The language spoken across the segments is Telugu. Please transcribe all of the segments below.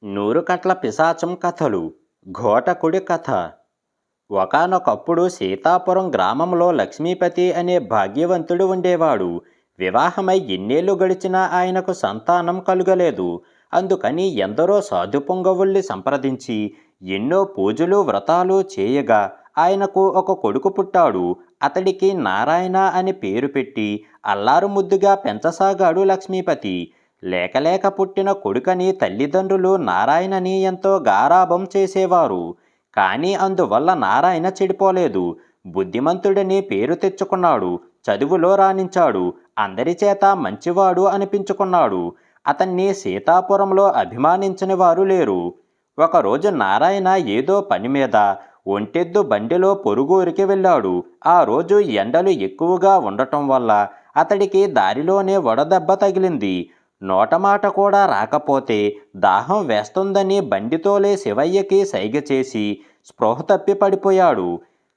నూరుకట్ల పిశాచం కథలు ఘోటకుడి కథ. ఒకానొకప్పుడు సీతాపురం గ్రామంలో లక్ష్మీపతి అనే భాగ్యవంతుడు ఉండేవాడు. వివాహమై ఎన్నేళ్లు గడిచినా ఆయనకు సంతానం కలుగలేదు. అందుకని ఎందరో సాధుపుంగవుల్ని సంప్రదించి ఎన్నో పూజలు వ్రతాలు చేయగా ఆయనకు ఒక కొడుకు పుట్టాడు. అతడికి నారాయణ అని పేరు పెట్టి అల్లారు ముద్దుగా పెంచసాగాడు లక్ష్మీపతి. లేకలేక పుట్టిన కొడుకని తల్లిదండ్రులు నారాయణని ఎంతో గారాబం చేసేవారు. కానీ అందువల్ల నారాయణ చెడిపోలేదు. బుద్ధిమంతుడని పేరు తెచ్చుకున్నాడు. చదువులో రాణించాడు. అందరి చేత మంచివాడు అనిపించుకున్నాడు. అతన్ని సీతాపురంలో అభిమానించని వారు లేరు. ఒకరోజు నారాయణ ఏదో పని మీద ఒంటెద్దు బండిలో పొరుగురికి వెళ్ళాడు. ఆ రోజు ఎండలు ఎక్కువగా ఉండటం వల్ల అతడికి దారిలోనే వడదెబ్బ తగిలింది. నోటమాట కూడా రాకపోతే దాహం వేస్తుందని బండితోలే శివయ్యకి సైగ చేసి స్పృహ తప్పి పడిపోయాడు.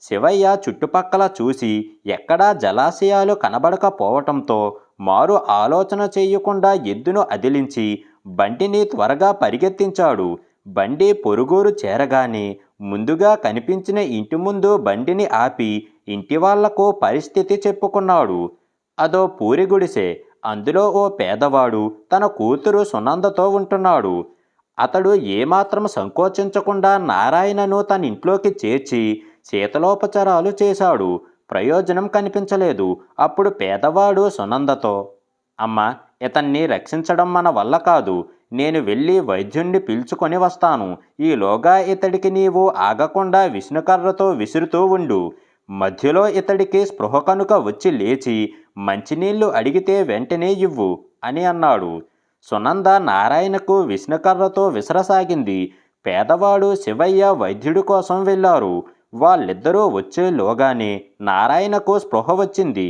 శివయ్య చుట్టుపక్కల చూసి ఎక్కడా జలాశయాలు కనబడకపోవటంతో మారు ఆలోచన చేయకుండా ఎద్దును అదిలించి బండిని త్వరగా పరిగెత్తించాడు. బండి పొరుగురు చేరగానే ముందుగా కనిపించిన ఇంటి ముందు బండిని ఆపి ఇంటి వాళ్లకు పరిస్థితి చెప్పుకున్నాడు. అదో పూరి గుడిసె. అందులో ఓ పేదవాడు తన కూతురు సునందతో ఉంటున్నాడు. అతడు ఏమాత్రం సంకోచించకుండా నారాయణను తన ఇంట్లోకి చేర్చి శీతలోపచారాలు చేశాడు. ప్రయోజనం కనిపించలేదు. అప్పుడు పేదవాడు సునందతో, అమ్మా, ఇతన్ని రక్షించడం మన వల్ల కాదు. నేను వెళ్ళి వైద్యుణ్ణి పిలుచుకొని వస్తాను. ఈలోగా ఇతడికి నీవు ఆగకుండా విష్ణుకర్రతో విసురుతూ ఉండు. మధ్యలో ఇతడికి స్పృహ కనుక వచ్చి లేచి మంచినీళ్లు అడిగితే వెంటనే ఇవ్వు అని అన్నాడు. సునంద నారాయణకు విష్ణుకర్రతో విసరసాగింది. పేదవాడు శివయ్య వైద్యుడి కోసం వెళ్ళారు. వాళ్ళిద్దరూ వచ్చేలోగానే నారాయణకు స్పృహ వచ్చింది.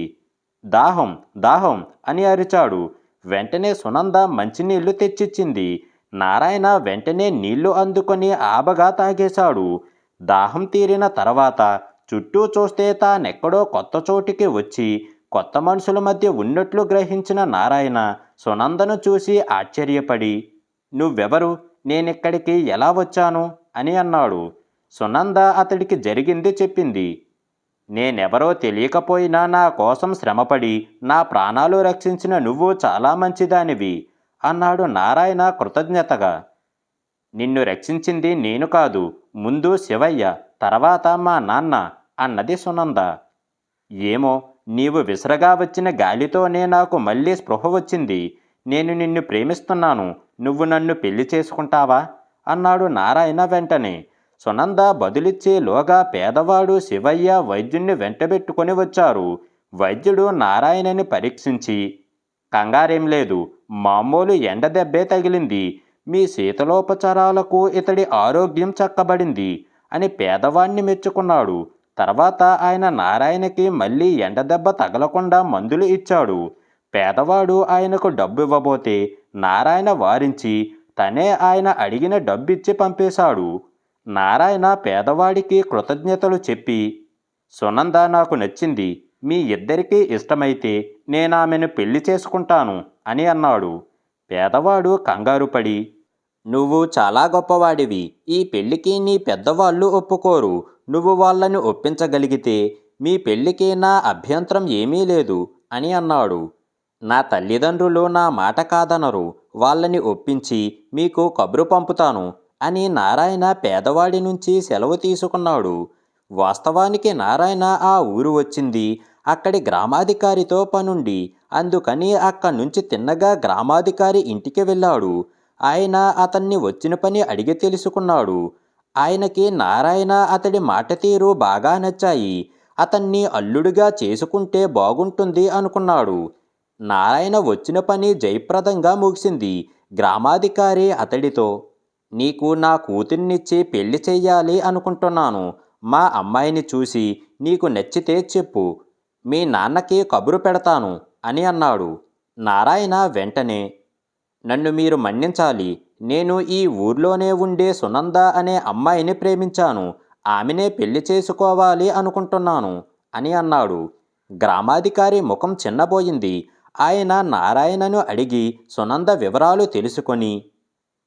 దాహం దాహం అని అరిచాడు. వెంటనే సునంద మంచినీళ్లు తెచ్చిచ్చింది. నారాయణ వెంటనే నీళ్లు అందుకొని ఆబగా తాగేశాడు. దాహం తీరిన తర్వాత చుట్టూ చూస్తే తానెక్కడో కొత్త చోటికి వచ్చి కొత్త మనుషుల మధ్య ఉన్నట్లు గ్రహించిన నారాయణ సునందను చూసి ఆశ్చర్యపడి, నువ్వెవరు? నేనిక్కడికి ఎలా వచ్చాను అని అన్నాడు. సునంద అతడికి జరిగింది చెప్పింది. నేనెవరో తెలియకపోయినా నా కోసం శ్రమపడి నా ప్రాణాలు రక్షించిన నువ్వు చాలా మంచిదానివి అన్నాడు నారాయణ కృతజ్ఞతగా. నిన్ను రక్షించింది నేను కాదు, ముందు శివయ్య, తర్వాత మా నాన్న అన్నది సునంద. ఏమో, నీవు విసరగా వచ్చిన గాలితోనే నాకు మళ్ళీ స్పృహ వచ్చింది. నేను నిన్ను ప్రేమిస్తున్నాను. నువ్వు నన్ను పెళ్లి చేసుకుంటావా అన్నాడు నారాయణ వెంటనే. సునంద బదులిచ్చేలోగా పేదవాడు శివయ్య వైద్యుణ్ణి వెంటబెట్టుకొని వచ్చారు. వైద్యుడు నారాయణని పరీక్షించి, కంగారేం లేదు, మామూలు ఎండదెబ్బే తగిలింది. మీ శీతలోపచారాలకు ఇతడి ఆరోగ్యం చక్కబడింది అని పేదవాణ్ణి మెచ్చుకున్నాడు. తర్వాత ఆయన నారాయణకి మళ్ళీ ఎండదెబ్బ తగలకుండా మందులు ఇచ్చాడు. పేదవాడు ఆయనకు డబ్బు ఇవ్వబోతే నారాయణ వారించి తనే ఆయన అడిగిన డబ్బిచ్చి పంపేశాడు. నారాయణ పేదవాడికి కృతజ్ఞతలు చెప్పి, సునంద నాకు నచ్చింది. మీ ఇద్దరికీ ఇష్టమైతే నేనామెను పెళ్లి చేసుకుంటాను అని అన్నాడు. పేదవాడు కంగారుపడి, నువ్వు చాలా గొప్పవాడివి. ఈ పెళ్లికి నీ పెద్దవాళ్ళు ఒప్పుకోరు. నువ్వు వాళ్ళని ఒప్పించగలిగితే మీ పెళ్లికి నా అభ్యంతరం ఏమీ లేదు అని అన్నాడు. నా తల్లిదండ్రులు నా మాట కాదనరు. వాళ్ళని ఒప్పించి మీకు కబురు పంపుతాను అని నారాయణ పేదవాడి నుంచి సెలవు తీసుకున్నాడు. వాస్తవానికి నారాయణ ఆ ఊరు వచ్చింది అక్కడి గ్రామాధికారితో పనుండి. అందుకని అక్కడి నుంచి తిన్నగా గ్రామాధికారి ఇంటికి వెళ్ళాడు. ఆయన అతన్ని వచ్చిన పని అడిగి తెలుసుకున్నాడు. ఆయనకి నారాయణ అతడి మాట తీరు బాగా నచ్చాయి. అతన్ని అల్లుడిగా చేసుకుంటే బాగుంటుంది అనుకున్నాడు. నారాయణ వచ్చిన పని జయప్రదంగా ముగిసింది. గ్రామాధికారి అతడితో, నీకు నా కూతుర్నిచ్చి పెళ్లి చెయ్యాలి అనుకుంటున్నాను. మా అమ్మాయిని చూసి నీకు నచ్చితే చెప్పు. మీ నాన్నకి కబురు పెడతాను అని అన్నాడు. నారాయణ వెంటనే, నన్ను మీరు మన్నించాలి. నేను ఈ ఊర్లోనే ఉండే సునంద అనే అమ్మాయిని ప్రేమించాను. ఆమెనే పెళ్లి చేసుకోవాలి అనుకుంటున్నాను అని అన్నాడు. గ్రామాధికారి ముఖం చిన్నబోయింది. ఆయన నారాయణను అడిగి సునంద వివరాలు తెలుసుకొని,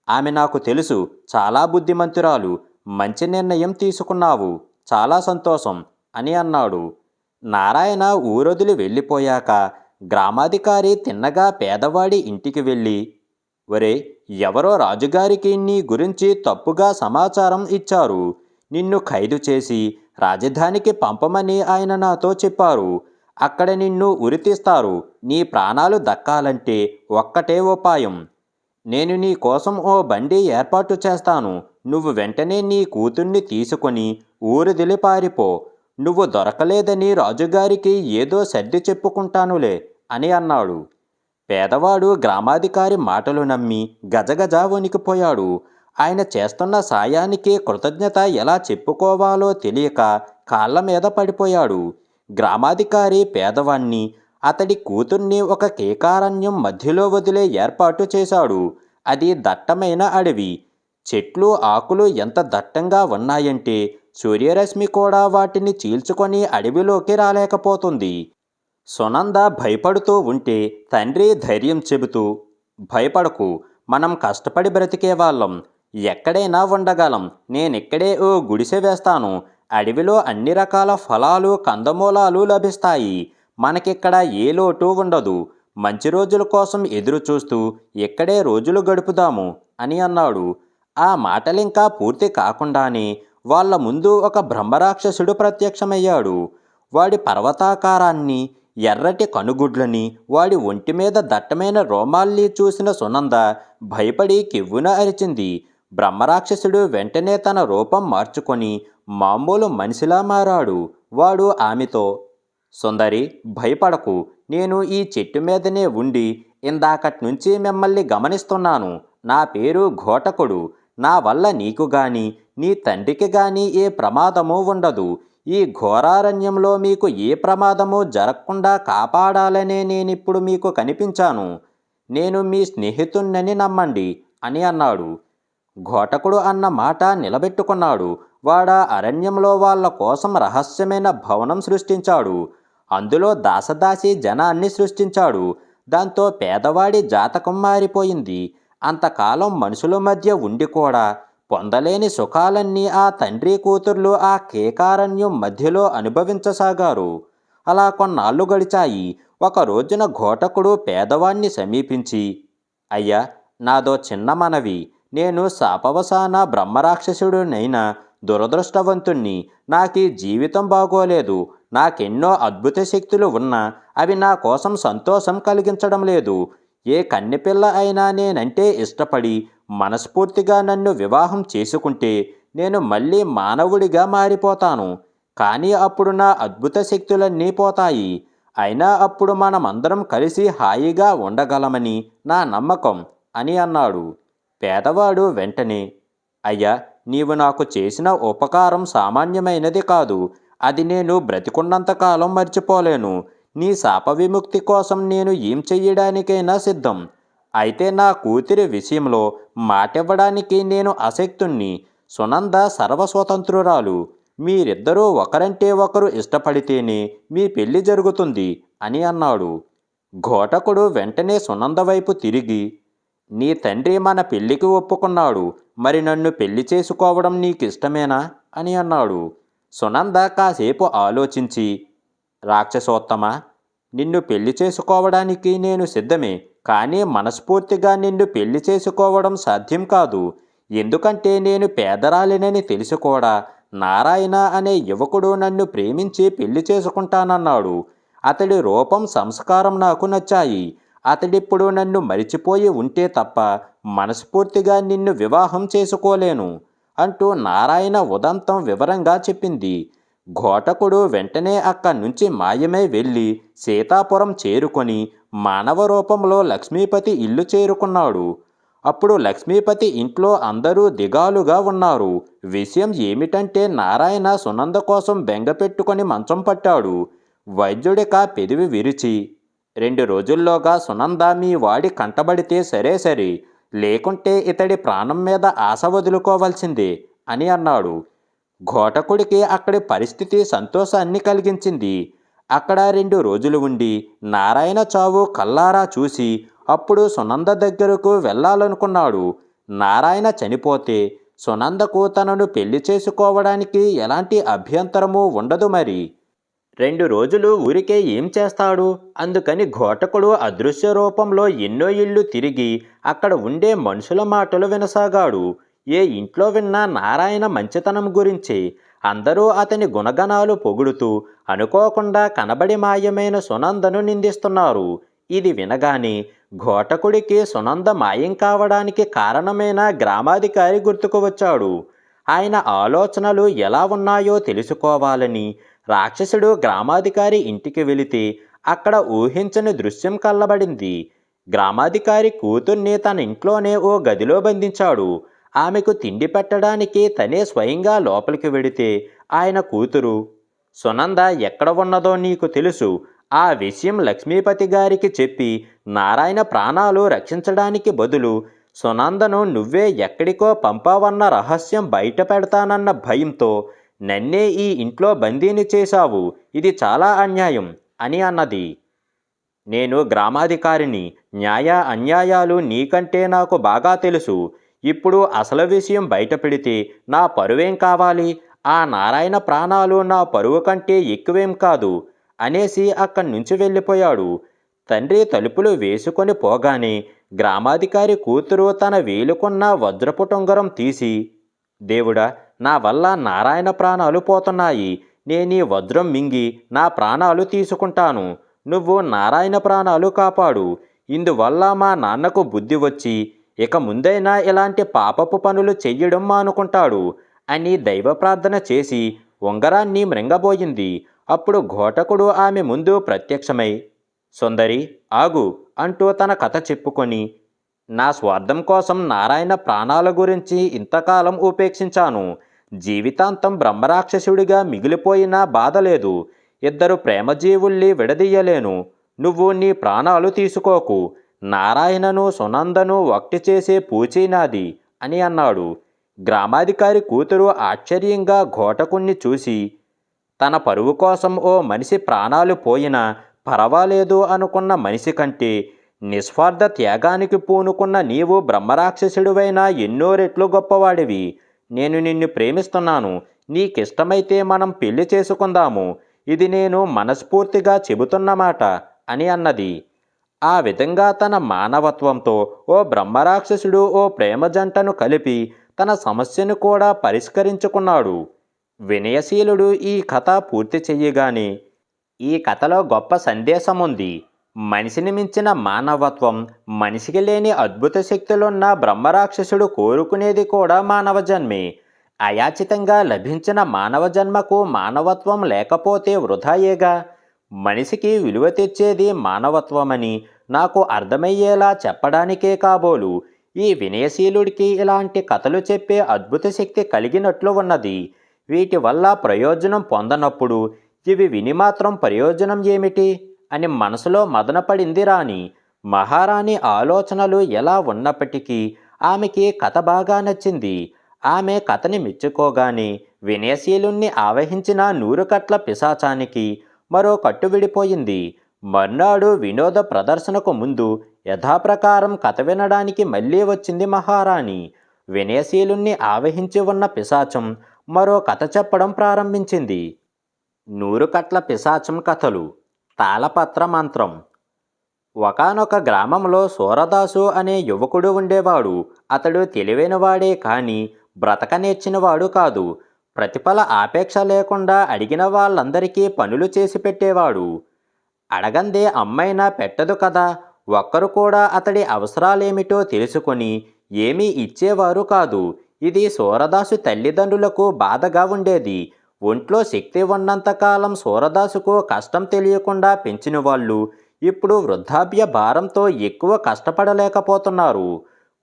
ఆమె నాకు తెలుసు, చాలా బుద్ధిమంతురాలు, మంచి నిర్ణయం తీసుకున్నావు, చాలా సంతోషం అని అన్నాడు. నారాయణ ఊరొదిలి వెళ్ళిపోయాక గ్రామాధికారి తిన్నగా పేదవాడి ఇంటికి వెళ్ళి, ఒరే, ఎవరో రాజుగారికి నీ గురించి తప్పుగా సమాచారం ఇచ్చారు. నిన్ను ఖైదు చేసి రాజధానికి పంపమని ఆయన నాతో చెప్పారు. అక్కడ నిన్ను ఉరితీస్తారు. నీ ప్రాణాలు దక్కాలంటే ఒక్కటే ఉపాయం. నేను నీ కోసం ఓ బండి ఏర్పాటు చేస్తాను. నువ్వు వెంటనే నీ కూతుర్ని తీసుకొని ఊరిదిలి పారిపో. నువ్వు దొరకలేదని రాజుగారికి ఏదో సర్ది చెప్పుకుంటానులే అని అన్నాడు. పేదవాడు గ్రామాధికారి మాటలు నమ్మి గజగజ వణికిపోయాడు. ఆయన చేస్తున్న సాయానికి కృతజ్ఞత ఎలా చెప్పుకోవాలో తెలియక కాళ్ళ మీద పడిపోయాడు. గ్రామాధికారి పేదవాణ్ణి, అతడి కూతుర్ని ఒక కేకారణ్యం మధ్యలో వదిలే ఏర్పాటు చేశాడు. అది దట్టమైన అడవి. చెట్లు ఆకులు ఎంత దట్టంగా ఉన్నాయంటే సూర్యరశ్మి కూడా వాటిని చీల్చుకొని అడవిలోకి రాలేకపోతుంది. సునంద భయపడుతూ ఉంటే తండ్రి ధైర్యం చెబుతూ, భయపడకు, మనం కష్టపడి బ్రతికే వాళ్ళం, ఎక్కడైనా ఉండగలం. నేనిక్కడే ఓ గుడిసె వేస్తాను. అడవిలో అన్ని రకాల ఫలాలు కందమూలాలు లభిస్తాయి. మనకిక్కడ ఏ లోటు ఉండదు. మంచి రోజుల కోసం ఎదురు చూస్తూ ఇక్కడే రోజులు గడుపుదాము అని అన్నాడు. ఆ మాటలింకా పూర్తి కాకుండానే వాళ్ళ ముందు ఒక బ్రహ్మరాక్షసుడు ప్రత్యక్షమయ్యాడు. వాడి పర్వతాకారాన్ని, ఎర్రటి కనుగుడ్లని, వాడి ఒంటి మీద దట్టమైన రోమాల్ని చూసిన సునంద భయపడి కెవ్వున అరిచింది. బ్రహ్మరాక్షసుడు వెంటనే తన రూపం మార్చుకొని మామూలు మనిషిలా మారాడు. వాడు ఆమెతో, సుందరి, భయపడకు, నేను ఈ చెట్టు మీదనే ఉండి ఇందాకటి నుంచి మిమ్మల్ని గమనిస్తున్నాను. నా పేరు ఘోటకుడు. నా వల్ల నీకు గాని నీ తండ్రికి గాని ఏ ప్రమాదము ఉండదు. ఈ ఘోరారణ్యంలో మీకు ఏ ప్రమాదము జరగకుండా కాపాడాలనే నేనిప్పుడు మీకు కనిపించాను. నేను మీ స్నేహితుణ్ణని నమ్మండి అని అన్నాడు. ఘోటకుడు అన్న మాట నిలబెట్టుకున్నాడు. వాడా అరణ్యంలో వాళ్ళ కోసం రహస్యమైన భవనం సృష్టించాడు. అందులో దాసదాసి జనాన్ని సృష్టించాడు. దాంతో పేదవాడి జాతకం మారిపోయింది. అంతకాలం మనుషుల మధ్య ఉండి కూడా పొందలేని సుఖాలన్నీ ఆ తండ్రి కూతుర్లు ఆ కేకారణ్యం మధ్యలో అనుభవించసాగారు. అలా కొన్నాళ్ళు గడిచాయి. ఒక రోజున ఘోటకుడు పేదవాణ్ణి సమీపించి, అయ్యా, నాదో చిన్న మనవి. నేను శాపవశాన బ్రహ్మరాక్షసుడునైనా దురదృష్టవంతుణ్ణి. నాకీ జీవితం బాగోలేదు. నాకెన్నో అద్భుత శక్తులు ఉన్నా అవి నా కోసం సంతోషం కలిగించడం లేదు. ఏ కన్నెపిల్ల అయినా నేనంటే ఇష్టపడి మనస్ఫూర్తిగా నన్ను వివాహం చేసుకుంటే నేను మళ్ళీ మానవుడిగా మారిపోతాను. కానీ అప్పుడు నా అద్భుత శక్తులన్నీ పోతాయి. అయినా అప్పుడు మనమందరం కలిసి హాయిగా ఉండగలమని నా నమ్మకం అని అన్నాడు. పేదవాడు వెంటనే, అయ్యా, నీవు నాకు చేసిన ఉపకారం సామాన్యమైనది కాదు. అది నేను బ్రతికున్నంతకాలం మర్చిపోలేను. నీ శాప విముక్తి కోసం నేను ఏం చెయ్యడానికైనా సిద్ధం. అయితే నా కూతురి విషయంలో మాటివ్వడానికి నేను అశక్తుణ్ణి. సునంద సర్వస్వతంత్రురాలు. మీరిద్దరూ ఒకరంటే ఒకరు ఇష్టపడితేనే మీ పెళ్లి జరుగుతుంది అని అన్నాడు. ఘోటకుడు వెంటనే సునంద వైపు తిరిగి, నీ తండ్రి మన పెళ్లికి ఒప్పుకున్నాడు. మరి నన్ను పెళ్లి చేసుకోవడం నీకిష్టమేనా అని అన్నాడు. సునంద కాసేపు ఆలోచించి, రాక్షసోత్తమ, నిన్ను పెళ్లి చేసుకోవడానికి నేను సిద్ధమే. కానీ మనస్ఫూర్తిగా నిన్ను పెళ్లి చేసుకోవడం సాధ్యం కాదు. ఎందుకంటే నేను పేదరాలినని తెలిసి కూడా నారాయణ అనే యువకుడు నన్ను ప్రేమించి పెళ్లి చేసుకుంటానన్నాడు. అతడి రూపం, సంస్కారం నాకు నచ్చాయి. అతడిప్పుడు నన్ను మరిచిపోయి ఉంటే తప్ప మనస్ఫూర్తిగా నిన్ను వివాహం చేసుకోలేను అంటూ నారాయణ ఉదంతం వివరంగా చెప్పింది. ఘోటకుడు వెంటనే అక్కడి నుంచి మాయమై వెళ్ళి సీతాపురం చేరుకొని మానవ రూపంలో లక్ష్మీపతి ఇల్లు చేరుకున్నాడు. అప్పుడు లక్ష్మీపతి ఇంట్లో అందరూ దిగాలుగా ఉన్నారు. విషయం ఏమిటంటే నారాయణ సునంద కోసం బెంగ పెట్టుకొని మంచం పట్టాడు. వైద్యుడిక పెదవి విరిచి, 2 రోజుల్లోగా సునంద మీ వాడి కంటబడితే సరే, లేకుంటే ఇతడి ప్రాణం మీద ఆశ వదులుకోవాల్సిందే అని అన్నాడు. ఘోటకుడికి అక్కడి పరిస్థితి సంతోషాన్ని కలిగించింది. అక్కడ 2 రోజులు ఉండి నారాయణ చావు కల్లారా చూసి అప్పుడు సునంద దగ్గరకు వెళ్ళాలనుకున్నాడు. నారాయణ చనిపోతే సునందకు తనను పెళ్లి చేసుకోవడానికి ఎలాంటి అభ్యంతరమూ ఉండదు మరి. 2 రోజులు ఊరికే ఏం చేస్తాడు? అందుకని ఘోటకుడు అదృశ్య రూపంలో ఎన్నో ఇళ్ళు తిరిగి అక్కడ ఉండే మనుషుల మాటలు వినసాగాడు. ఏ ఇంట్లో విన్నా నారాయణ మంచితనం గురించి. అందరూ అతని గుణగణాలు పొగుడుతూ అనుకోకుండా కనబడి మాయమైన సునందను నిందిస్తున్నారు. ఇది వినగానే ఘోటకుడికి సునంద మాయం కావడానికి కారణమైన గ్రామాధికారి గుర్తుకు వచ్చాడు. ఆయన ఆలోచనలు ఎలా ఉన్నాయో తెలుసుకోవాలని రాక్షసుడు గ్రామాధికారి ఇంటికి వెళితే అక్కడ ఊహించని దృశ్యం కళ్ళబడింది. గ్రామాధికారి కూతుర్ని తన ఇంట్లోనే ఓ గదిలో బంధించాడు. ఆమెకు తిండి పెట్టడానికి తనే స్వయంగా లోపలికి వెడితే ఆయన కూతురు, సునంద ఎక్కడ ఉన్నదో నీకు తెలుసు. ఆ విషయం లక్ష్మీపతి గారికి చెప్పి నారాయణ ప్రాణాలు రక్షించడానికి బదులు సునందను నువ్వే ఎక్కడికో పంపావన్న రహస్యం బయట పెడతానన్న భయంతో నన్నే ఈ ఇంట్లో బందీని చేశావు. ఇది చాలా అన్యాయం అని అన్నది. నేను గ్రామాధికారిని. న్యాయ అన్యాయాలు నీకంటే నాకు బాగా తెలుసు. ఇప్పుడు అసలు విషయం బయట పెడితే నా పరువేం కావాలి? ఆ నారాయణ ప్రాణాలు నా పరువు కంటే ఎక్కువేం కాదు అనేసి అక్కడి నుంచి వెళ్ళిపోయాడు. తండ్రి తలుపులు వేసుకొని పోగానే గ్రామాధికారి కూతురు తన వేలుకున్న వజ్రపు టొంగరం తీసి, దేవుడా, నా వల్ల నారాయణ ప్రాణాలు పోతున్నాయి. నేనీ వజ్రం మింగి నా ప్రాణాలు తీసుకుంటాను. నువ్వు నారాయణ ప్రాణాలు కాపాడు. ఇందువల్ల మా నాన్నకు బుద్ధి వచ్చి ఇక ముందైనా ఇలాంటి పాపపు పనులు చెయ్యడం మానుకుంటాడు అని దైవ ప్రార్థన చేసి ఉంగరాన్ని మృంగబోయింది. అప్పుడు ఘోటకుడు ఆమె ముందు ప్రత్యక్షమై, సుందరి, ఆగు అంటూ తన కథ చెప్పుకొని, నా స్వార్థం కోసం నారాయణ ప్రాణాల గురించి ఇంతకాలం ఉపేక్షించాను. జీవితాంతం బ్రహ్మరాక్షసుడిగా మిగిలిపోయినా బాధలేదు. 2 ప్రేమజీవుల్ని విడదీయలేను. నువ్వు నీ ప్రాణాలు తీసుకోకు. నారాయణను సునందను ఒకటి చేసే పూచీ నాది అని అన్నాడు. గ్రామాధికారి కూతురు ఆశ్చర్యంగా ఘోటకుణ్ణి చూసి, తన పరువు కోసం ఓ మనిషి ప్రాణాలు పోయినా పర్వాలేదు అనుకున్న మనిషి కంటే నిస్వార్థ త్యాగానికి పూనుకున్న నీవు బ్రహ్మరాక్షసుడివైనా ఎన్నో రెట్లు గొప్పవాడివి. నేను నిన్ను ప్రేమిస్తున్నాను. నీకిష్టమైతే మనం పెళ్లి చేసుకుందాము. ఇది నేను మనస్ఫూర్తిగా చెబుతున్నమాట అని అన్నది. ఆ విధంగా తన మానవత్వంతో ఓ బ్రహ్మరాక్షసుడు ఓ ప్రేమ జంటను కలిపి తన సమస్యను కూడా పరిష్కరించుకున్నాడు. వినయశీలుడు ఈ కథ పూర్తి చెయ్యగానే, ఈ కథలో గొప్ప సందేశం ఉంది. మనిషిని మించిన మానవత్వం, మనిషికి లేని అద్భుత శక్తులున్న బ్రహ్మరాక్షసుడు కోరుకునేది కూడా మానవ జన్మే. అయాచితంగా లభించిన మానవ జన్మకు మానవత్వం లేకపోతే వృధాయేగా. మనిషికి విలువ తెచ్చేది మానవత్వమని నాకు అర్థమయ్యేలా చెప్పడానికే కాబోలు ఈ వినయశీలుడికి ఇలాంటి కథలు చెప్పే అద్భుత శక్తి కలిగినట్లు ఉన్నది. వీటి వల్ల ప్రయోజనం పొందనప్పుడు ఇవి విని మాత్రం ప్రయోజనం ఏమిటి అని మనసులో మదనపడింది రాణి. మహారాణి ఆలోచనలు ఎలా ఉన్నప్పటికీ ఆమెకి కథ బాగా నచ్చింది. ఆమె కథని మెచ్చుకోగానే వినయశీలుణ్ణి ఆవహించిన 100 కట్ల పిశాచానికి మరో కట్టు విడిపోయింది. మర్నాడు వినోద ప్రదర్శనకు ముందు యథాప్రకారం కథ వినడానికి మళ్ళీ వచ్చింది మహారాణి. వినయశీలుణ్ణి ఆవహించి ఉన్న పిశాచం మరో కథ చెప్పడం ప్రారంభించింది. 100 కట్ల పిశాచం కథలు. తాళపత్ర మంత్రం. ఒకానొక గ్రామంలో సూరదాసు అనే యువకుడు ఉండేవాడు. అతడు తెలివైనవాడే కానీ బ్రతక నేర్చినవాడు కాదు. ప్రతిఫల ఆపేక్ష లేకుండా అడిగిన వాళ్ళందరికీ పనులు చేసి పెట్టేవాడు. అడగందే అమ్మైనా పెట్టదు కదా. ఒక్కరు కూడా అతడి అవసరాలేమిటో తెలుసుకొని ఏమీ ఇచ్చేవారు కాదు. ఇది సూరదాసు తల్లిదండ్రులకు బాధగా ఉండేది. ఒంట్లో శక్తి ఉన్నంతకాలం సూరదాసుకు కష్టం తెలియకుండా పెంచిన వాళ్ళు ఇప్పుడు వృద్ధాప్య భారంతో ఎక్కువ కష్టపడలేకపోతున్నారు.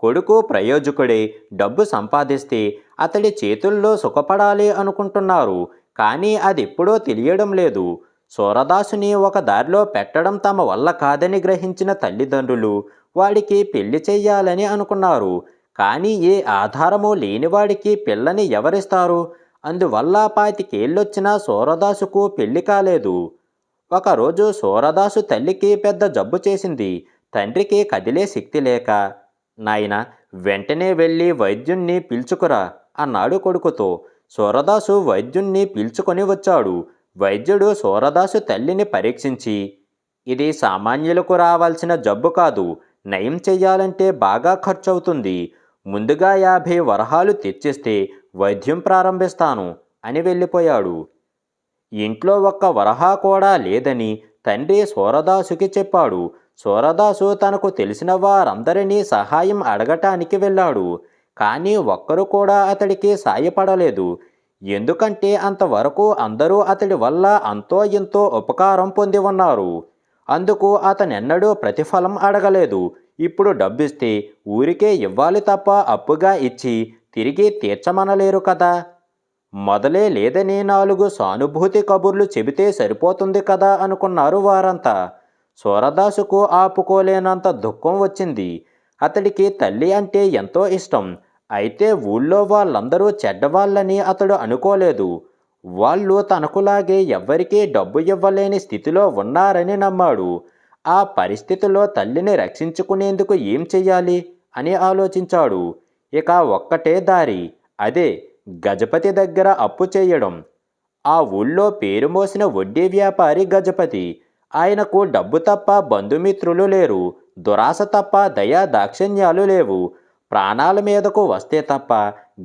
కొడుకు ప్రయోజకుడే డబ్బు సంపాదిస్తే అతడి చేతుల్లో సుఖపడాలి అనుకుంటున్నారు. కానీ అదెప్పుడో తెలియడం లేదు. సూరదాసుని ఒక దారిలో పెట్టడం తమ వల్ల కాదని గ్రహించిన తల్లిదండ్రులు వాడికి పెళ్లి చెయ్యాలని అనుకున్నారు. కానీ ఏ ఆధారమూ లేనివాడికి పిల్లని ఎవరిస్తారు? అందువల్ల 25 ఏళ్ళొచ్చినా సూరదాసుకు పెళ్లి కాలేదు. ఒకరోజు సూరదాసు తల్లికి పెద్ద జబ్బు చేసింది. తండ్రికి కదిలే శక్తి లేక నాయనా, వెంటనే వెళ్ళి వైద్యుణ్ణి పిలుచుకురా అన్నాడు కొడుకుతో. సూరదాసు వైద్యుణ్ణి పిలుచుకొని వచ్చాడు. వైద్యుడు సూరదాసు తల్లిని పరీక్షించి, ఇది సామాన్యులకు రావాల్సిన జబ్బు కాదు. నయం చెయ్యాలంటే బాగా ఖర్చవుతుంది. ముందుగా 50 వరహాలు తెచ్చిస్తే వైద్యం ప్రారంభిస్తాను అని వెళ్ళిపోయాడు. ఇంట్లో ఒక్క వరహా కూడా లేదని తండ్రి సూరదాసుకి చెప్పాడు. సూరదాసు తనకు తెలిసిన వారందరినీ సహాయం అడగటానికి వెళ్ళాడు. కానీ ఒక్కరు కూడా అతడికి సాయపడలేదు. ఎందుకంటే అంతవరకు అందరూ అతడి వల్ల అంతో ఇంతో ఉపకారం పొంది ఉన్నారు. అందుకు అతనెన్నడూ ప్రతిఫలం అడగలేదు. ఇప్పుడు డబ్బిస్తే ఊరికే ఇవ్వాలి తప్ప అప్పుగా ఇచ్చి తిరిగి తీర్చమనలేరు కదా. మొదలే లేదని 4 సానుభూతి కబుర్లు చెబితే సరిపోతుంది కదా అనుకున్నారు వారంతా. సూరదాసుకు ఆపుకోలేనంత దుఃఖం వచ్చింది. అతడికి తల్లి అంటే ఎంతో ఇష్టం. అయితే ఊళ్ళో వాళ్ళందరూ చెడ్డవాళ్ళని అతడు అనుకోలేదు. వాళ్ళు తనకులాగే ఎవ్వరికీ డబ్బు ఇవ్వలేని స్థితిలో ఉన్నారని నమ్మాడు. ఆ పరిస్థితిలో తల్లిని రక్షించుకునేందుకు ఏం చెయ్యాలి అని ఆలోచించాడు. ఇక ఒక్కటే దారి, అదే గజపతి దగ్గర అప్పు చేయడం. ఆ ఊళ్ళో పేరు మోసిన వడ్డీ వ్యాపారి గజపతి. ఆయనకు డబ్బు తప్ప బంధుమిత్రులు లేరు. దురాశ తప్ప దయా దాక్షిణ్యాలు లేవు. ప్రాణాల మీదకు వస్తే తప్ప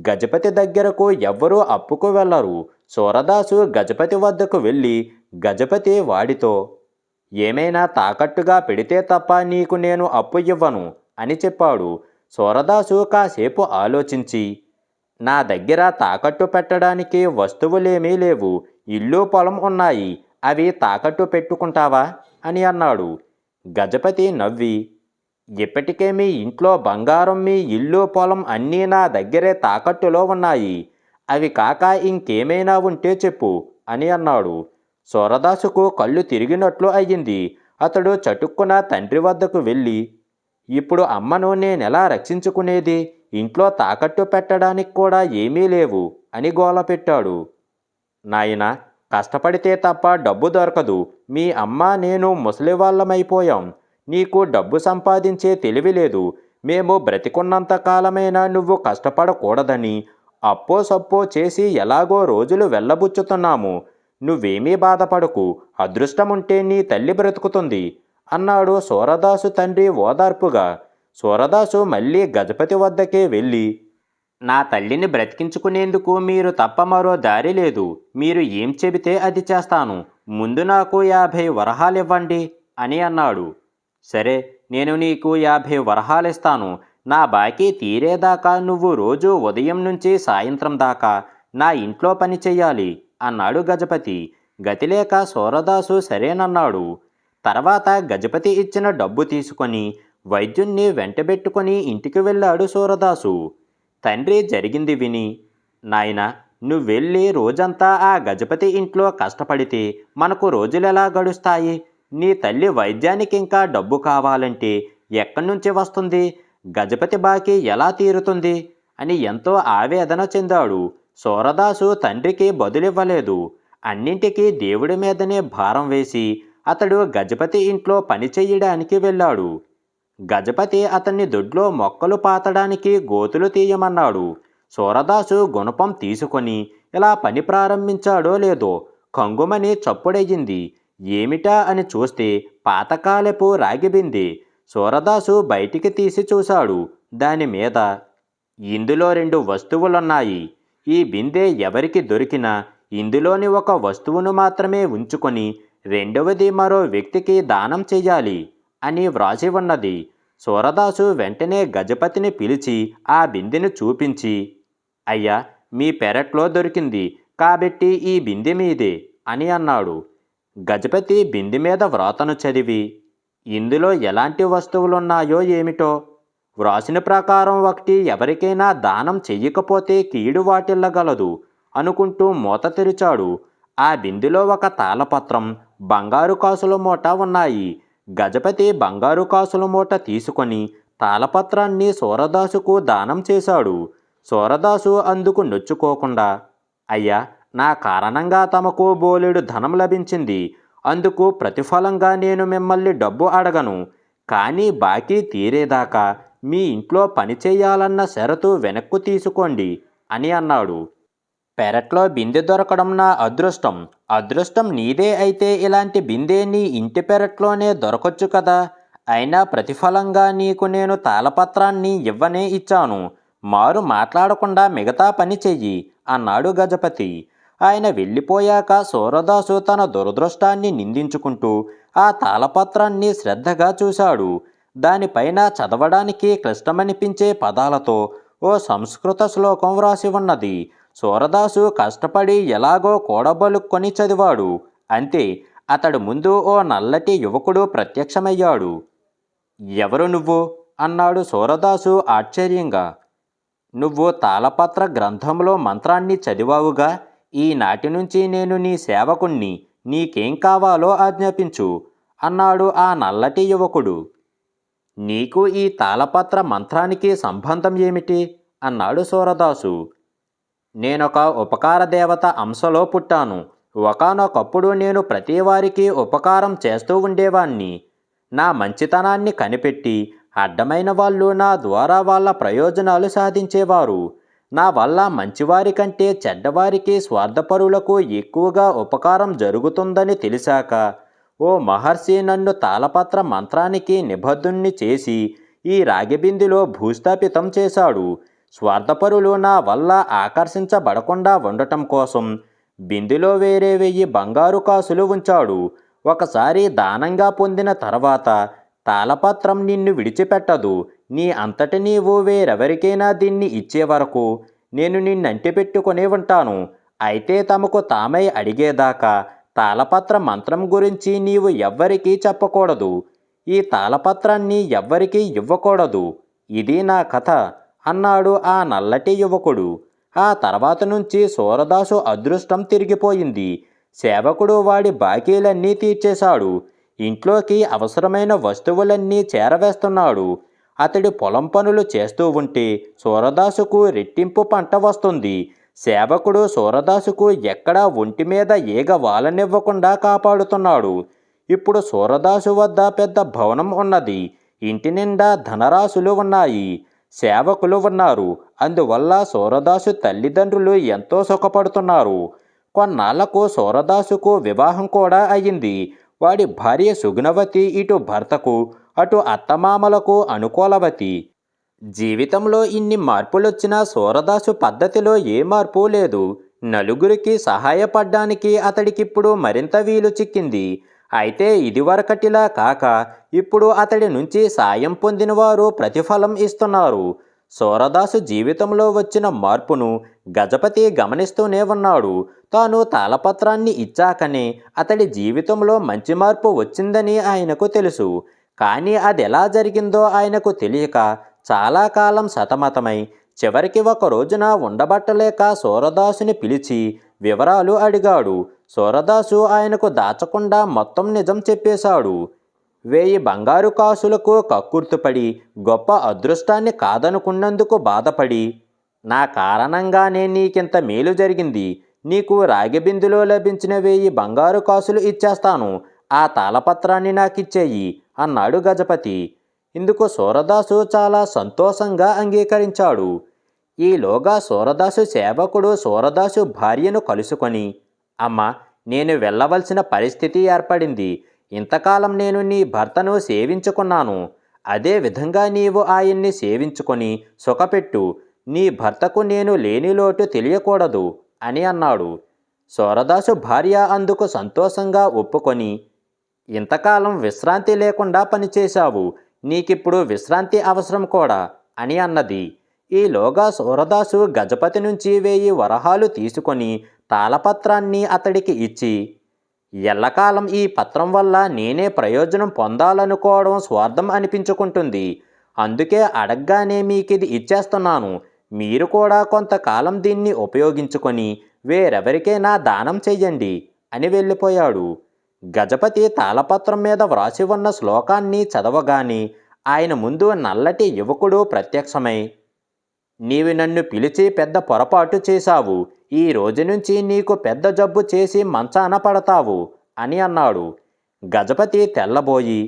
గజపతి దగ్గరకు ఎవ్వరూ అప్పుకు వెళ్ళరు. సూరదాసు గజపతి వద్దకు వెళ్ళి గజపతి వాడితో, ఏమైనా తాకట్టుగా పెడితే తప్ప నీకు నేను అప్పు ఇవ్వను అని చెప్పాడు. సూరదాసు కాసేపు ఆలోచించి, నా దగ్గర తాకట్టు పెట్టడానికి వస్తువులేమీ లేవు. ఇల్లు పొలం ఉన్నాయి. అవి తాకట్టు పెట్టుకుంటావా అని అన్నాడు. గజపతి నవ్వి, ఇప్పటికే మీ ఇంట్లో బంగారం, మీ ఇల్లు పొలం అన్నీ నా దగ్గరే తాకట్టులో ఉన్నాయి. అవి కాక ఇంకేమైనా ఉంటే చెప్పు అని అన్నాడు. సూరదాసుకు కళ్ళు తిరిగినట్లు అయ్యింది. అతడు చటుక్కున తండ్రి వద్దకు వెళ్ళి, ఇప్పుడు అమ్మను నేనెలా రక్షించుకునేది? ఇంట్లో తాకట్టు పెట్టడానికి కూడా ఏమీ లేవు అని గోల పెట్టాడు. నాయనా, కష్టపడితే తప్ప డబ్బు దొరకదు. మీ అమ్మ నేను ముసలివాళ్ళమైపోయాం. నీకు డబ్బు సంపాదించే తెలివి లేదు. మేము బ్రతికున్నంత కాలమైనా నువ్వు కష్టపడకూడదని అప్పో సప్పో చేసి ఎలాగో రోజులు వెళ్ళబుచ్చుతున్నాము. నువ్వేమీ బాధపడకు. అదృష్టముంటే నీ తల్లి బ్రతుకుతుంది అన్నాడు సూరదాసు తండ్రి ఓదార్పుగా. సూరదాసు మళ్ళీ గజపతి వద్దకే వెళ్ళి, నా తల్లిని బ్రతికించుకునేందుకు మీరు తప్ప మరో దారి లేదు. మీరు ఏం చెబితే అది చేస్తాను. ముందు నాకు 50 వరహాలివ్వండి అని అన్నాడు. సరే, నేను నీకు 50 వరహాలిస్తాను. నా బాకీ తీరేదాకా నువ్వు రోజు ఉదయం నుంచి సాయంత్రం దాకా నా ఇంట్లో పని చెయ్యాలి అన్నాడు గజపతి. గతిలేక సూరదాసు సరేనన్నాడు. తర్వాత గజపతి ఇచ్చిన డబ్బు తీసుకొని వైద్యుణ్ణి వెంటబెట్టుకొని ఇంటికి వెళ్ళాడు సూరదాసు. తండ్రి జరిగింది విని, నాయనా, నువ్వెళ్ళి రోజంతా ఆ గజపతి ఇంట్లో కష్టపడితే మనకు రోజులెలా గడుస్తాయి? నీ తల్లి వైద్యానికి ఇంకా డబ్బు కావాలంటే ఎక్కడి నుంచి వస్తుంది? గజపతి బాకీ ఎలా తీరుతుంది అని ఎంతో ఆవేదన చెందాడు. సూరదాసు తండ్రికి బదులివ్వలేదు. అన్నింటికీ దేవుడి మీదనే భారం వేసి అతడు గజపతి ఇంట్లో పని చెయ్యడానికి వెళ్ళాడు. గజపతి అతన్ని దొడ్లో మొక్కలు పాతడానికి గోతులు తీయమన్నాడు. సూరదాసు గుణపం తీసుకొని ఇలా పని ప్రారంభించాడో లేదో కంగుమని చప్పుడయ్యింది. ఏమిటా అని చూస్తే పాతకాలపు రాగిబిందె. సూరదాసు బయటికి తీసి చూశాడు. దాని మీద, ఇందులో 2 వస్తువులున్నాయి. ఈ బిందె ఎవరికి దొరికినా ఇందులోని ఒక వస్తువును మాత్రమే ఉంచుకొని రెండవది మరో వ్యక్తికి దానం చెయ్యాలి అని వ్రాసి ఉన్నది. సూరదాసు వెంటనే గజపతిని పిలిచి ఆ బిందెను చూపించి, అయ్యా, మీ పెరట్లో దొరికింది కాబట్టి ఈ బిందె మీదే అని అన్నాడు. గజపతి బిందె మీద వ్రాతను చదివి, ఇందులో ఎలాంటి వస్తువులున్నాయో ఏమిటో, వ్రాసిన ప్రకారం ఒకటి ఎవరికైనా దానం చెయ్యకపోతే కీడు వాటిల్లగలదు అనుకుంటూ మూత తెరిచాడు. ఆ బిందెలో ఒక తాళపత్రం, బంగారు కాసుల మూట ఉన్నాయి. గజపతి బంగారు కాసుల మూట తీసుకొని తాళపత్రాన్ని సూరదాసుకు దానం చేశాడు. సూరదాసు అందుకు నొచ్చుకోకుండా, అయ్యా, నా కారణంగా తమకు బోలెడు ధనం లభించింది. అందుకు ప్రతిఫలంగా నేను మిమ్మల్ని డబ్బు అడగను. కానీ బాకీ తీరేదాకా మీ ఇంట్లో పని చేయాలన్న షరతు వెనక్కు తీసుకోండి అని అన్నాడు. పెరట్లో బిందె దొరకడం నా అదృష్టం. అదృష్టం నీదే అయితే ఇలాంటి బిందె నీ ఇంటి పెరట్లోనే దొరకొచ్చు కదా. అయినా ప్రతిఫలంగా నీకు నేను తాళపత్రాన్ని ఇవ్వనే ఇచ్చాను. మారు మాట్లాడకుండా మిగతా పని చెయ్యి అన్నాడు గజపతి. ఆయన వెళ్ళిపోయాక సూరదాసు తన దురదృష్టాన్ని నిందించుకుంటూ ఆ తాళపత్రాన్ని శ్రద్ధగా చూశాడు. దానిపైన చదవడానికి క్లిష్టమనిపించే పదాలతో ఓ సంస్కృత శ్లోకం వ్రాసి ఉన్నది. సూరదాసు కష్టపడి ఎలాగో కూడబలుక్కొని చదివాడు. అంతే, అతడు ముందు ఓ నల్లటి యువకుడు ప్రత్యక్షమయ్యాడు. ఎవరు నువ్వు అన్నాడు సూరదాసు ఆశ్చర్యంగా. నువ్వు తాళపత్ర గ్రంథంలో మంత్రాన్ని చదివావుగా. ఈనాటి నుంచి నేను నీ సేవకుణ్ణి. నీకేం కావాలో ఆజ్ఞాపించు అన్నాడు ఆ నల్లటి యువకుడు. నీకు ఈ తాళపత్ర మంత్రానికి సంబంధం ఏమిటి అన్నాడు సూరదాసు. నేనొక ఉపకార దేవత అంశలో పుట్టాను. ఒకానొకప్పుడు నేను ప్రతివారికి ఉపకారం చేస్తూ ఉండేవాణ్ణి. నా మంచితనాన్ని కనిపెట్టి అడ్డమైన వాళ్ళు నా ద్వారా వాళ్ళ ప్రయోజనాలు సాధించేవారు. నా వల్ల మంచివారి కంటే చెడ్డవారికి స్వార్థపరులకు ఎక్కువగా ఉపకారం జరుగుతుందని తెలిసాక ఓ మహర్షి నన్ను తాళపత్ర మంత్రానికి నిబద్ధుణ్ణి చేసి ఈ రాగిబిందులో భూస్థాపితం చేశాడు. స్వార్థపరులు నా వల్ల ఆకర్షించబడకుండా ఉండటం కోసం బిందులో వేరే 1000 బంగారు కాసులు ఉంచాడు. ఒకసారి దానంగా పొందిన తర్వాత తాళపత్రం నిన్ను విడిచిపెట్టదు. నీ అంతటి నీవు వేరెవరికైనా దీన్ని ఇచ్చే వరకు నేను నిన్నంటి పెట్టుకునే ఉంటాను. అయితే తమకు తామై అడిగేదాకా తాళపత్ర మంత్రం గురించి నీవు ఎవ్వరికీ చెప్పకూడదు. ఈ తాళపత్రాన్ని ఎవ్వరికీ ఇవ్వకూడదు. ఇది నా కథ అన్నాడు ఆ నల్లటి యువకుడు. ఆ తర్వాత నుంచి సూరదాసు అదృష్టం తిరిగిపోయింది. సేవకుడు వాడి బాకీలన్నీ తీర్చేశాడు. ఇంట్లోకి అవసరమైన వస్తువులన్నీ చేరవేస్తున్నాడు. అతడి పొలం పనులు చేస్తూ ఉంటే సూరదాసుకు రెట్టింపు పంట వస్తుంది. సేవకుడు సూరదాసుకు ఎక్కడా ఒంటి మీద ఈగ వాలనివ్వకుండా కాపాడుతున్నాడు. ఇప్పుడు సూరదాసు వద్ద పెద్ద భవనం ఉన్నది. ఇంటి నిండా ధనరాశులు ఉన్నాయి. సేవకులు ఉన్నారు. అందువల్ల సూరదాసు తల్లిదండ్రులు ఎంతో సుఖపడుతున్నారు. కొన్నాళ్లకు సూరదాసుకు వివాహం కూడా అయ్యింది. వాడి భార్య సుగుణవతి ఇటు భర్తకు అటు అత్తమామలకు అనుకూలవతి. జీవితంలో ఇన్ని మార్పులొచ్చినా సూరదాసు పద్ధతిలో ఏ మార్పు లేదు. నలుగురికి సహాయపడ్డానికి అతడికిప్పుడు మరింత వీలు చిక్కింది. అయితే ఇదివరకటిలా కాక ఇప్పుడు అతడి నుంచి సాయం పొందిన వారు ప్రతిఫలం ఇస్తున్నారు. సూరదాసు జీవితంలో వచ్చిన మార్పును గజపతి గమనిస్తూనే ఉన్నాడు. తాను తాళపత్రాన్ని ఇచ్చాకనే అతడి జీవితంలో మంచి మార్పు వచ్చిందని ఆయనకు తెలుసు. కానీ అది ఎలా జరిగిందో ఆయనకు తెలియక చాలా కాలం సతమతమై చివరికి ఒక రోజున ఉండబట్టలేక సూరదాసుని పిలిచి వివరాలు అడిగాడు. సూరదాసు ఆయనకు దాచకుండా మొత్తం నిజం చెప్పేశాడు. 1000 బంగారు కాసులకు కక్కుర్తుపడి గొప్ప అదృష్టాన్ని కాదనుకున్నందుకు బాధపడి, నా కారణంగానే నీకింత మేలు జరిగింది. నీకు రాగిబిందులో లభించిన 1000 బంగారు కాసులు ఇచ్చేస్తాను. ఆ తాళపత్రాన్ని నాకిచ్చేయి అన్నాడు గజపతి. ఇందుకు సూరదాసు చాలా సంతోషంగా అంగీకరించాడు. ఈలోగా సూరదాసు సేవకుడు సూరదాసు భార్యను కలుసుకొని, అమ్మ, నేను వెళ్ళవలసిన పరిస్థితి ఏర్పడింది. ఇంతకాలం నేను నీ భర్తను సేవించుకున్నాను. అదే విధంగా నీవు ఆయన్ని సేవించుకొని సుఖపెట్టు. నీ భర్తకు నేను లేని లోటు తెలియకూడదు అని అన్నాడు. సూరదాసు భార్య అందుకు సంతోషంగా ఒప్పుకొని, ఇంతకాలం విశ్రాంతి లేకుండా పనిచేశావు. నీకిప్పుడు విశ్రాంతి అవసరం కూడా అని అన్నది. ఈలోగా సూరదాసు గజపతి నుంచి 1000 వరహాలు తీసుకొని తాళపత్రాన్ని అతడికి ఇచ్చి, ఎల్లకాలం ఈ పత్రం వల్ల నేనే ప్రయోజనం పొందాలనుకోవడం స్వార్థం అనిపించుకుంటుంది. అందుకే అడగ్గానే మీకిది ఇచ్చేస్తున్నాను. మీరు కూడా కొంతకాలం దీన్ని ఉపయోగించుకొని వేరెవరికైనా దానం చెయ్యండి అని వెళ్ళిపోయాడు. గజపతి తాళపత్రం మీద వ్రాసి ఉన్న శ్లోకాన్ని చదవగానే ఆయన ముందు నల్లటి యువకుడు ప్రత్యక్షమై, నీవు నన్ను పిలిచి పెద్ద పొరపాటు చేశావు. ఈ రోజు నుంచి నీకు పెద్ద జబ్బు చేసి మంచాన పడతావు అని అన్నాడు. గజపతి తెల్లబోయి,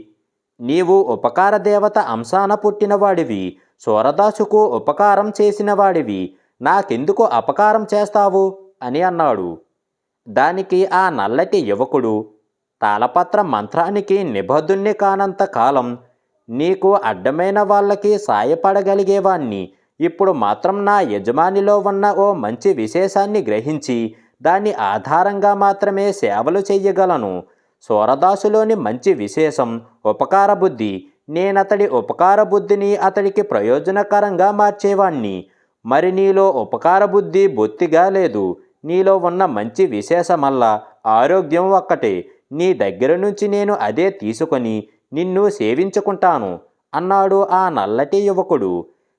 నీవు ఉపకార దేవత అంశాన పుట్టినవాడివి, సూరదాసుకు ఉపకారం చేసినవాడివి, నాకెందుకు అపకారం చేస్తావు అని అన్నాడు. దానికి ఆ నల్లటి యువకుడు, తాళపత్ర మంత్రానికి నిబద్ధుణ్ణి కానంత కాలం నీకు అడ్డమైన వాళ్ళకి సాయపడగలిగేవాణ్ణి. ఇప్పుడు మాత్రం నా యజమానిలో ఉన్న ఓ మంచి విశేషాన్ని గ్రహించి దాని ఆధారంగా మాత్రమే సేవలు చెయ్యగలను. సూరదాసులోని మంచి విశేషం ఉపకార బుద్ధి. నేనతడి ఉపకార బుద్ధిని అతడికి ప్రయోజనకరంగా మార్చేవాణ్ణి. మరి నీలో ఉపకార బుద్ధి బొత్తిగా లేదు. నీలో ఉన్న మంచి విశేషమల్లా ఆరోగ్యం ఒక్కటే. నీ దగ్గర నుంచి నేను అదే తీసుకొని నిన్ను సేవించుకుంటాను అన్నాడు ఆ నల్లటి యువకుడు.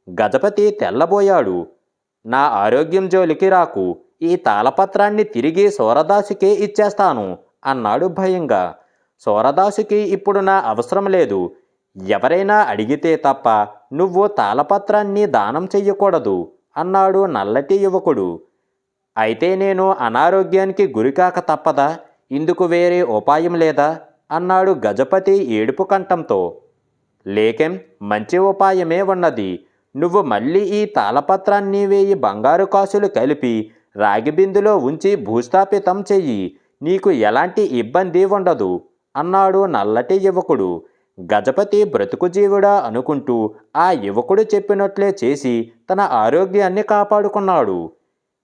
గజపతి తెల్లబోయాడు. నా ఆరోగ్యం జోలికి రాకు, ఈ తాళపత్రాన్ని తిరిగి సూరదాసుకే ఇచ్చేస్తాను అన్నాడు భయంగా. సూరదాసుకి ఇప్పుడు నా అవసరం లేదు. ఎవరైనా అడిగితే తప్ప నువ్వు తాళపత్రాన్ని దానం చెయ్యకూడదు అన్నాడు నల్లటి యువకుడు. అయితే నేను అనారోగ్యానికి గురికాక తప్పదా? ఇందుకు వేరే ఉపాయం లేదా అన్నాడు గజపతి ఏడుపు కంఠంతో. లేకెం, మంచి ఉపాయమే ఉన్నది. నువ్వు మళ్ళీ ఈ తాళపత్రాన్ని 1000 బంగారు కాసులు కలిపి రాగి బిందులో ఉంచి భూస్థాపితం చెయ్యి. నీకు ఎలాంటి ఇబ్బంది ఉండదు అన్నాడు నల్లటి యువకుడు. గజపతి బ్రతుకుజీవుడా అనుకుంటూ ఆ యువకుడు చెప్పినట్లే చేసి తన ఆరోగ్యాన్ని కాపాడుకున్నాడు.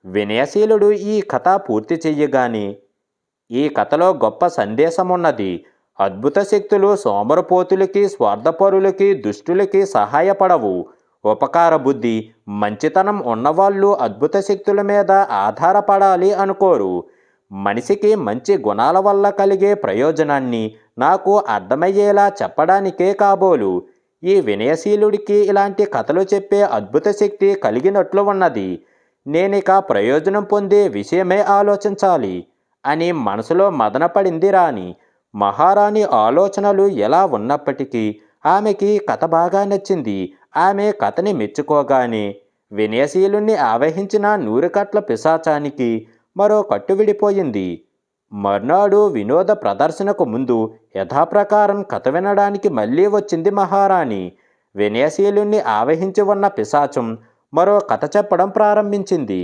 వినయశీలుడు ఈ కథ పూర్తి చెయ్యగానే, ఈ కథలో గొప్ప సందేశమున్నది. అద్భుత శక్తులు సోమరపోతులకి, స్వార్థపరులకి, దుష్టులకి సహాయపడవు. ఉపకార బుద్ధి, మంచితనం ఉన్నవాళ్ళు అద్భుత శక్తుల మీద ఆధారపడాలి అనుకోరు. మనిషికి మంచి గుణాల వల్ల కలిగే ప్రయోజనాన్ని నాకు అర్థమయ్యేలా చెప్పడానికే కాబోలు ఈ వినయశీలుడికి ఇలాంటి కథలు చెప్పే అద్భుత శక్తి కలిగినట్లు ఉన్నది. నేనిక ప్రయోజనం పొందే విషయమే ఆలోచించాలి అని మనసులో మదనపడింది రాణి. మహారాణి ఆలోచనలు ఎలా ఉన్నప్పటికీ ఆమెకి కథ బాగా నచ్చింది. ఆమె కథని మెచ్చుకోగానే వినయశీలుణ్ణి ఆవహించిన 100 కట్ల పిశాచానికి మరో కట్టు విడిపోయింది. మర్నాడు వినోద ప్రదర్శనకు ముందు యథాప్రకారం కథ వినడానికి మళ్ళీ వచ్చింది మహారాణి. వినయశీలుణ్ణి ఆవహించి ఉన్న పిశాచం మరో కథ చెప్పడం ప్రారంభించింది.